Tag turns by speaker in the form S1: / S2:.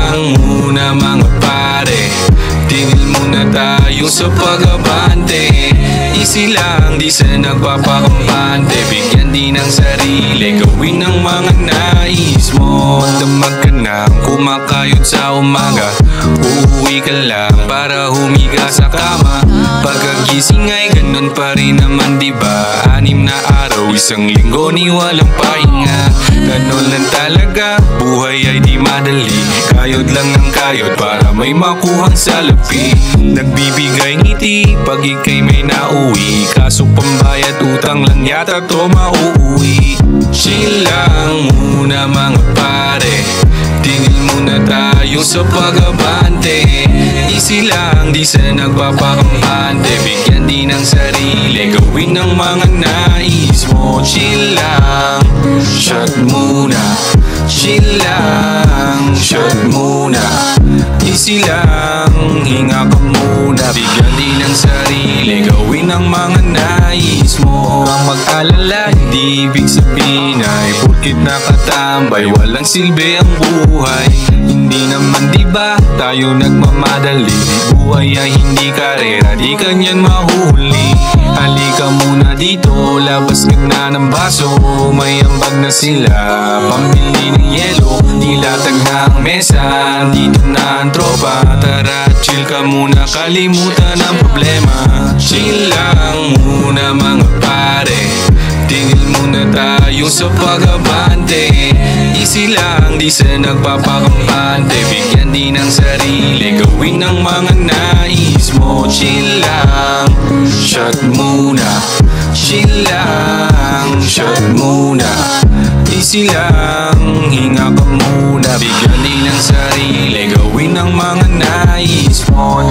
S1: lang muna mga pare, tingin muna tayo sa pag-abante. Easy lang, di sa nagpapakampante, bigyan din ng sarili, gawin ang mga nais mo. Damag ka nang kumakayod sa umaga, uuwi ka lang para humiga sa kama. Pagkagising ay ganun pa rin naman, diba? 6 na araw, isang linggo ni walang pahinga. Ganun lang talaga, buhay ay di madali, kayod lang ang kayod para may makuhang salapi. Nagbibigay ngiti pag ika'y may nauwi, kaso pambayad utang lang yata to mauuwi. Chill lang muna mga pare, tingin muna tayo sa pag-abante. Easy lang, di sa nagpapakampante, bigyan din ng sarili, gawin ang mga nais mo. Chill lang, shot muna. Chill lang, shot muna. Easy lang, hinga ka muna, bigyan din ng sarili, gawin ang mga nais mo. Ang mag-alala, hindi ibig sabihin ay porkit nakatambay walang silbi ang buhay. Hindi naman diba tayo nagmamadali, buhay ay hindi karera, di kanyan mahuli. Halika muna dito, labas ka na ng baso, may ambag na sila, pambili ng yelo. Nilatag na ang mesa, dito na ang tropa, tara chill ka muna, kalimutan ang problema. Chill lang muna mga pare, tingin muna tayo sa pag-abante. Easy lang, di sa nagpapakampante, bigyan din ng sarili, gawin ang mga nais mo. Chill lang, shot muna. Chill lang, shot muna. Easy lang, hinga ka muna, bigyan din ng sarili, gawin ang mga nais mo.